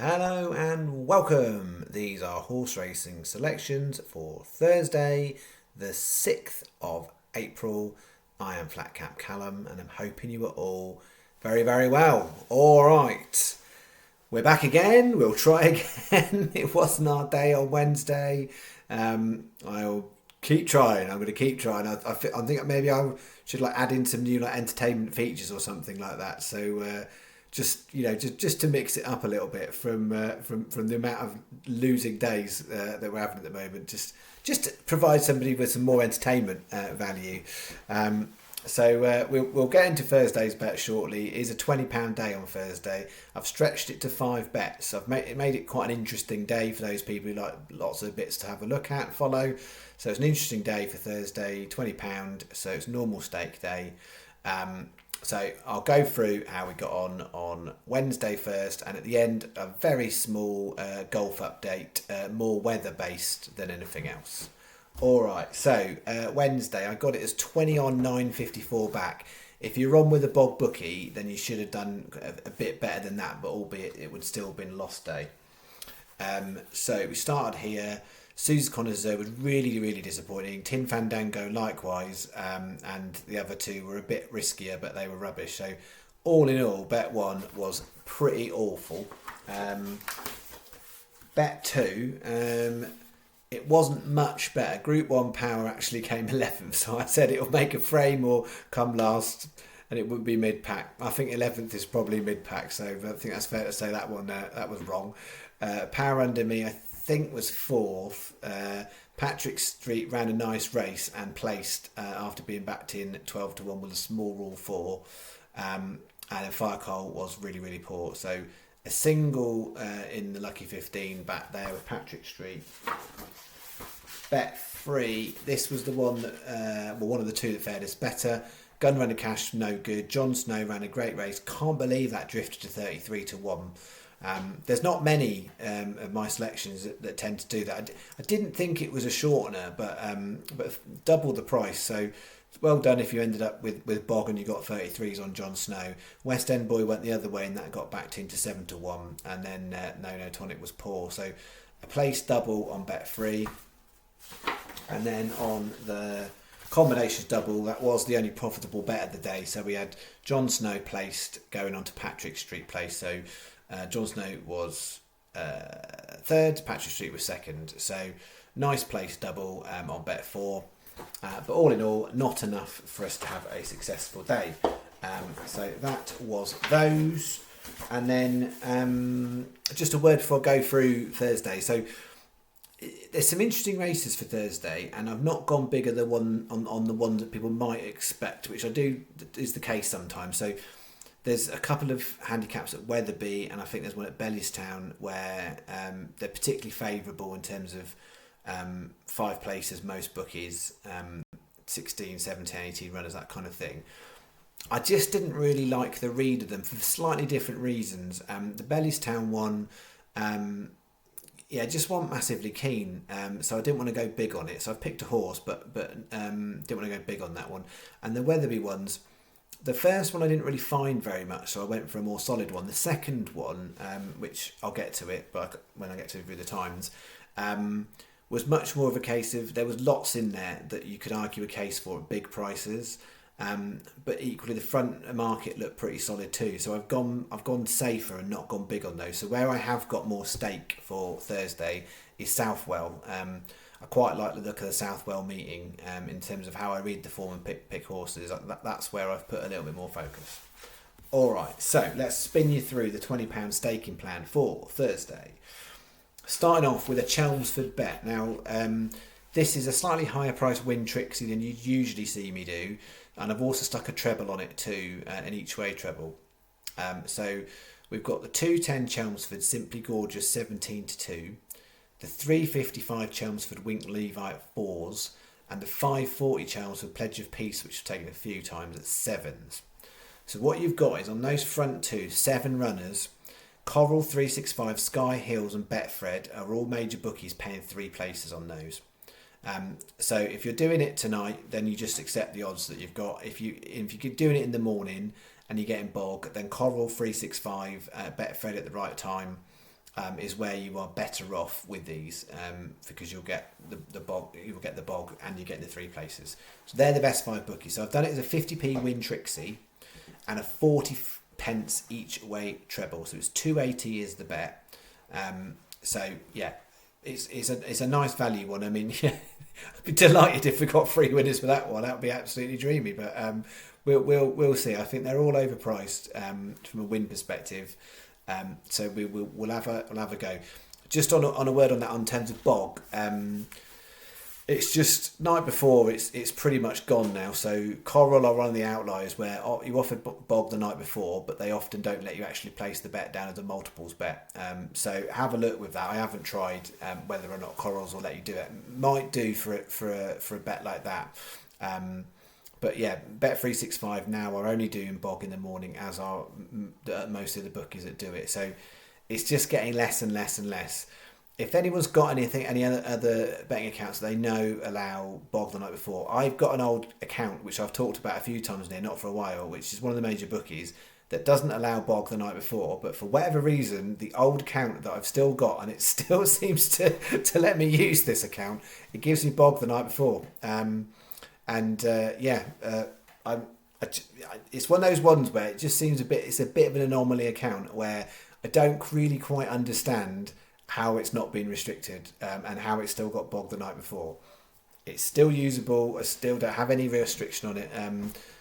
Hello and welcome. These are horse racing selections for Thursday, the 6th of April. I am Flat Cap Callum and I'm hoping you are all very, very well. All right, we're back again. We'll try again. It wasn't our day on Wednesday. I'll keep trying. I'm going to keep trying. I think maybe I should add in some new entertainment features or something like that. So just to mix it up a little bit from the amount of losing days that we're having at the moment, just to provide somebody with some more entertainment value. We'll get into Thursday's bet shortly. It is a £20 day on Thursday. I've stretched it to 5 bets. I've made it quite an interesting day for those people who like lots of bits to have a look at and follow. So it's an interesting day for Thursday, £20. So it's normal stake day. So I'll go through how we got on Wednesday first, and at the end a very small golf update, more weather based than anything else. All right, so Wednesday I got it as 20 on 9.54 back. If you're on with a bog bookie, then you should have done a bit better than that, but albeit it would still have been lost day. So we started here. Susie Connoisseur was really, really disappointing. Tin Fandango likewise, and the other two were a bit riskier, but they were rubbish. So all in all, bet one was pretty awful. Bet two, it wasn't much better. Group 1 Power actually came 11th, so I said it'll make a frame or come last, and it would be mid-pack. I think 11th is probably mid-pack, so I think that's fair to say that one that was wrong. Power Under Me, I think was 4th. Patrick Street ran a nice race and placed after being backed in 12 to 1 with a small rule 4. And then Fire Coal was really, really poor. So a single in the lucky 15 back there with Patrick Street. Bet 3. This was the one that one of the two that fared us better. Gunrunner Cash, no good. Jon Snow ran a great race. Can't believe that drifted to 33 to 1. There's not many of my selections that tend to do that. I didn't think it was a shortener, but double the price. So well done if you ended up with Bog and you got 33s on Jon Snow. West End Boy went the other way and that got backed into 7 to 1. And then No Tonic was poor. So a place double on bet 3. And then on the combinations double, that was the only profitable bet of the day. So we had Jon Snow placed going on to Patrick Street place. So Jon Snow was 3rd, Patrick Street was 2nd. So nice place double on bet 4. But all in all, not enough for us to have a successful day. So that was those. And then just a word before I go through Thursday. So there's some interesting races for Thursday, and I've not gone bigger than one on the one that people might expect, which I do is the case sometimes. So there's a couple of handicaps at Wetherby, and I think there's one at Bellestown where they're particularly favourable in terms of 5 places, most bookies, 16, 17, 18 runners, that kind of thing. I just didn't really like the read of them for slightly different reasons. The Bellestown one, just wasn't massively keen, so I didn't want to go big on it. So I picked a horse, but didn't want to go big on that one. And the Wetherby ones, the first one I didn't really find very much, so I went for a more solid one. The second one, which I'll get to it, but when I get to the times, was much more of a case of there was lots in there that you could argue a case for at big prices, but equally the front market looked pretty solid too. So I've gone safer and not gone big on those. So where I have got more stake for Thursday is Southwell. I quite like the look of the Southwell meeting in terms of how I read the form and pick horses. That's where I've put a little bit more focus. All right, so let's spin you through the £20 staking plan for Thursday. Starting off with a Chelmsford bet. Now, this is a slightly higher price win Trixie than you usually see me do, and I've also stuck a treble on it too, an each way treble. So we've got the 210 Chelmsford Simply Gorgeous 17 to 2. The 355 Chelmsford Wink Levi at 4s, and the 540 Chelmsford Pledge of Peace, which I've taken a few times, at 7s. So what you've got is on those front two, 7 runners, Coral, 365, Sky Hills and Betfred are all major bookies paying 3 places on those. So if you're doing it tonight, then you just accept the odds that you've got. If you're doing it in the morning and you're getting bog, then Coral, 365, Betfred at the right time, is where you are better off with these, because you'll get the bog, and you get the 3 places. So they're the best 5 bookies. So I've done it as a 50p win Trixie and a 40 pence each way treble. So it's 280 is the bet. So yeah, it's a nice value one. I mean, yeah, I'd be delighted if we got 3 winners for that one. That would be absolutely dreamy. But we'll see. I think they're all overpriced from a win perspective. So we'll have a go. Just on a word on that, on terms of bog, it's just night before. It's pretty much gone now. So Coral are one of the outliers where you offer bog the night before, but they often don't let you actually place the bet down as a multiples bet. So have a look with that. I haven't tried whether or not Corals will let you do it. Might do for a bet like that. But yeah, Bet365 now are only doing bog in the morning, as are most of the bookies that do it. So it's just getting less and less and less. If anyone's got any other betting accounts they know allow bog the night before, I've got an old account which I've talked about a few times now, not for a while, which is one of the major bookies that doesn't allow bog the night before. But for whatever reason, the old account that I've still got, and it still seems to let me use this account, it gives me bog the night before. It's one of those ones where it just seems it's a bit of an anomaly account where I don't really quite understand how it's not been restricted, and how it's still got bog the night before. It's still usable. I still don't have any restriction on it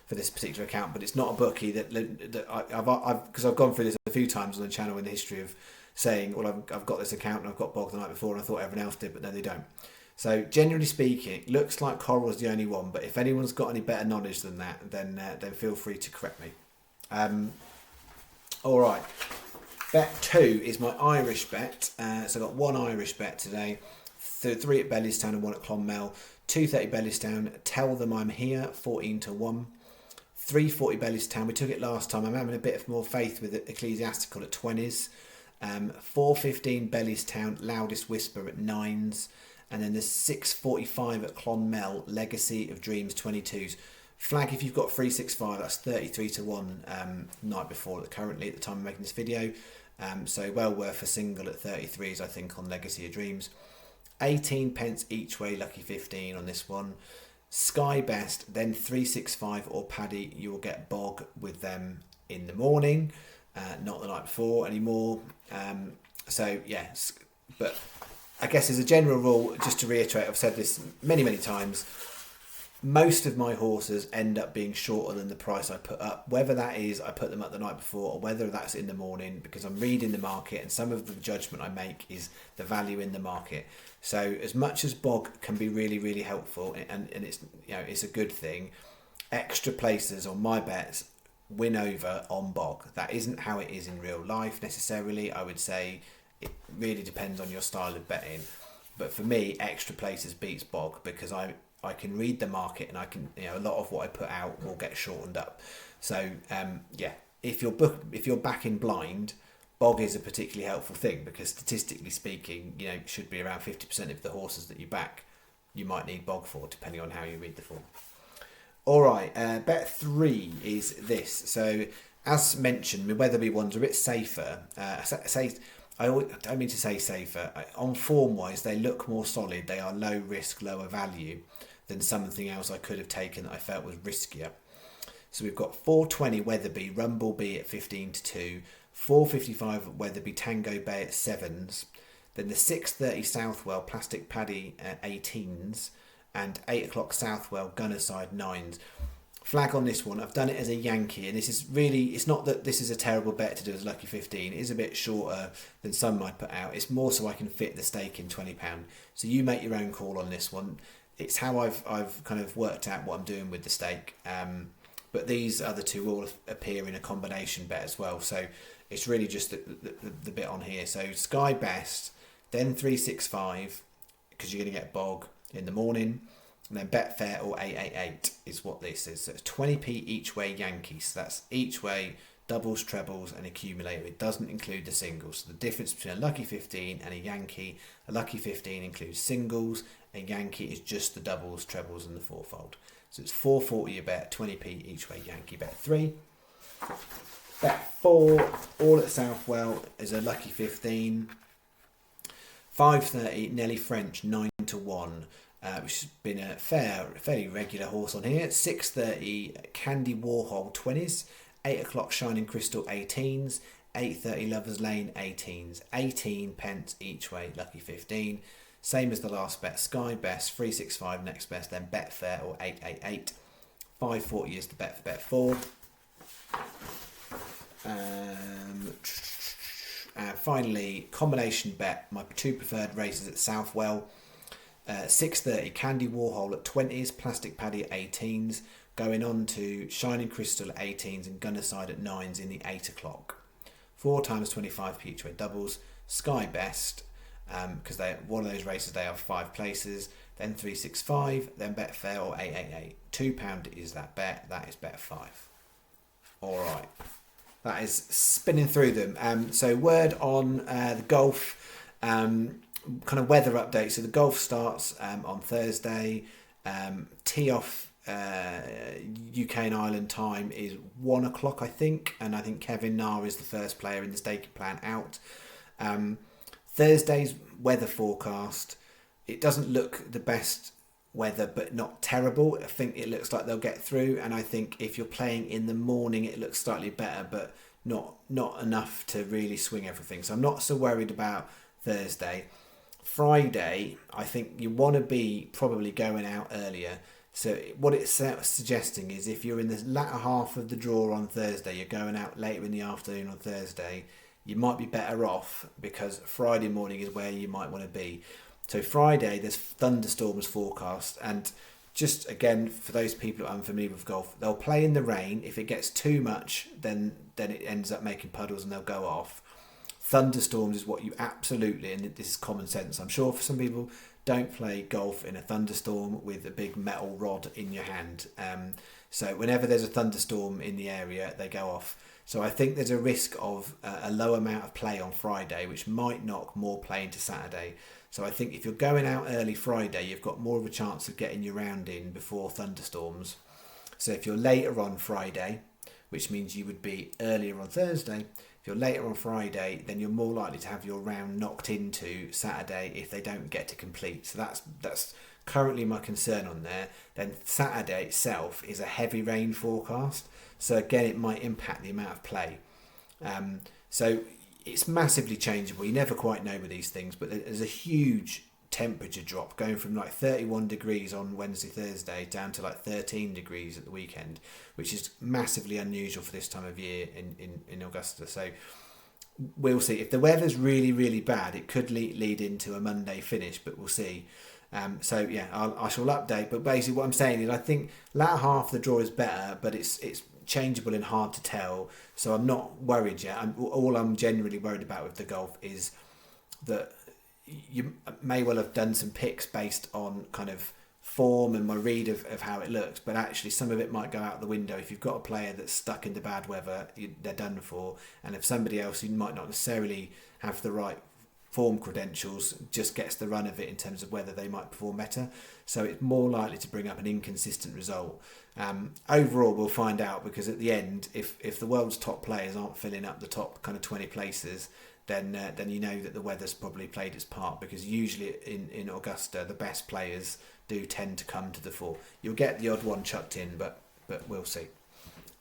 for this particular account, but it's not a bookie that because I've gone through this a few times on the channel in the history of saying, well, I've got this account and I've got bog the night before, and I thought everyone else did, but no, they don't. So generally speaking, it looks like Coral's the only one, but if anyone's got any better knowledge than that, then feel free to correct me. All right. Bet 2 is my Irish bet. So I've got 1 Irish bet today. 3 at Bellistown and 1 at Clonmel. 2.30 Bellistown. Tell them I'm here. 14-1. 3.40 Bellistown. We took it last time. I'm having a bit of more faith with Ecclesiastical at 20s. 4.15 Bellistown. Loudest Whisper at 9s. And then the 6.45 at Clonmel. Legacy of Dreams 22s. Flag if you've got 365, that's 33-1 night before, currently at the time of making this video. So well worth a single at 33s, I think, on Legacy of Dreams. 18 pence each way, lucky 15 on this one. Sky Best, then 365 or Paddy, you will get bog with them in the morning, not the night before anymore. So yes, but I guess as a general rule, just to reiterate, I've said this many times, most of my horses end up being shorter than the price I put up, whether that is I put them up the night before or whether that's in the morning, because I'm reading the market and some of the judgment I make is the value in the market. So as much as bog can be really helpful, and it's, you know, it's a good thing, extra places on my bets win over on bog. That isn't how it is in real life necessarily. I would say it really depends on your style of betting, but for me, extra places beats bog, because I can read the market and I can, you know, a lot of what I put out will get shortened up. So if you're backing blind, bog is a particularly helpful thing, because statistically speaking, you know, it should be around 50% of the horses that you back you might need bog for, depending on how you read the form. All right, bet 3 is this. So as mentioned, the Wetherby ones are a bit safer. I don't mean to say safer. On form-wise, they look more solid. They are low risk, lower value than something else I could have taken that I felt was riskier. So we've got 4.20 Wetherby, Rumble B at 15-2, 4.55 Wetherby, Tango Bay at 7s, then the 6.30 Southwell, Plastic Paddy at 18s, and 8 o'clock Southwell, Gunnerside 9s. Flag on this one, I've done it as a Yankee, and this is really, it's not that this is a terrible bet to do as lucky 15, it is a bit shorter than some might put out, it's more so I can fit the stake in £20. So you make your own call on this one. It's how I've kind of worked out what I'm doing with the stake, but these other two all appear in a combination bet as well, so it's really just the bit on here. So Sky Best, then 365, because you're going to get bog in the morning, and then Betfair or 888 is what this is. So it's 20p each way Yankees. So that's each way, doubles, trebles, and accumulator. It doesn't include the singles. So the difference between a lucky 15 and a Yankee, a lucky 15 includes singles, a Yankee is just the doubles, trebles, and the fourfold. So it's 4.40 a bet, 20p each way Yankee. Bet 3. Bet 4, all at Southwell, is a lucky 15. 5:30, Nelly French 9-1, which has been a fairly regular horse on here. 6:30, Candy Warhol 20s. 8 o'clock, Shining Crystal 18s. 8:30, Lovers Lane 18s. 18 pence each way, lucky 15. Same as the last bet. Sky Best 365 next best, then Betfair or 888. 5:40 is the bet for Bet 4. Finally, combination bet, my 2 preferred races at Southwell. 6:30, Candy Warhol at 20s, Plastic Paddy at 18s, going on to Shining Crystal at 18s and Gunnerside at 9s in the 8 o'clock. 4 times 25p each way doubles. Sky Best, because one of those races they have 5 places, then 365, then Betfair or 888. £2 is that bet, that is Bet 5. Alright. That is spinning through them. So word on the golf kind of weather update. So the golf starts on Thursday. Tee off UK and Ireland time is 1 o'clock, I think. And I think Kevin Na is the first player in the staking plan out. Thursday's weather forecast. It doesn't look the best weather, but not terrible. I think it looks like they'll get through, and I think if you're playing in the morning it looks slightly better, but not enough to really swing everything. So I'm not so worried about Thursday. Friday, I think you want to be probably going out earlier. So what it's suggesting is if you're in the latter half of the draw on Thursday, you're going out later in the afternoon on Thursday, you might be better off, because Friday morning is where you might want to be. So Friday, there's thunderstorms forecast, and just again, for those people who are unfamiliar with golf, they'll play in the rain. If it gets too much, then it ends up making puddles and they'll go off. Thunderstorms is what you absolutely, and this is common sense, I'm sure for some people, don't play golf in a thunderstorm with a big metal rod in your hand. So whenever there's a thunderstorm in the area, they go off. So I think there's a risk of a low amount of play on Friday, which might knock more play into Saturday. So I think if you're going out early Friday, you've got more of a chance of getting your round in before thunderstorms. So if you're later on Friday, which means you would be earlier on Thursday, if you're later on Friday, then you're more likely to have your round knocked into Saturday if they don't get to complete. So that's currently my concern on there. Then Saturday itself is a heavy rain forecast. So again, it might impact the amount of play. So it's massively changeable. You never quite know with these things, but there's a huge temperature drop going from like 31 degrees on Wednesday, Thursday down to like 13 degrees at the weekend, which is massively unusual for this time of year in Augusta. So we'll see. If the weather's really, really bad, it could lead into a Monday finish, but we'll see. So yeah, I shall update. But basically what I'm saying is I think latter half of the draw is better, but it's changeable and hard to tell. So I'm not worried yet. All I'm generally worried about with the golf is that you may well have done some picks based on kind of form and my read of how it looks, but actually some of it might go out the window. If you've got a player that's stuck into bad weather, they're done for. And if somebody else who might not necessarily have the right form credentials just gets the run of it in terms of whether they might perform better, so it's more likely to bring up an inconsistent result. Overall, we'll find out, because at the end, if the world's top players aren't filling up the top kind of 20 places, then you know that the weather's probably played its part, because usually in Augusta the best players do tend to come to the fore. You'll get the odd one chucked in, but we'll see.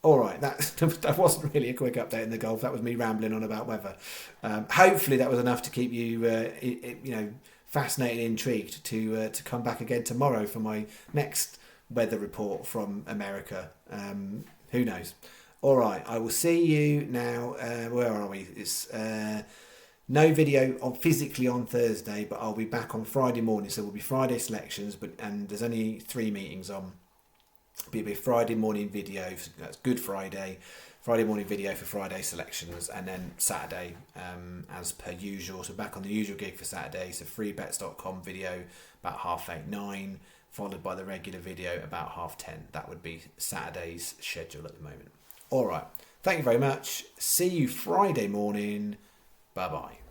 All right, that wasn't really a quick update in the golf. That was me rambling on about weather. Hopefully that was enough to keep you fascinated and intrigued to come back again tomorrow for my next weather report from America. Who knows? All right, I will see you now. Where are we? It's no video physically on Thursday, but I'll be back on Friday morning. So it will be Friday selections, and there's only 3 meetings on. It'll be a Friday morning video. That's Good Friday. Friday morning video for Friday selections, and then Saturday as per usual. So back on the usual gig for Saturday. So freebets.com video about 8:30, 9, followed by the regular video about 10:30. That would be Saturday's schedule at the moment. All right. Thank you very much. See you Friday morning. Bye-bye.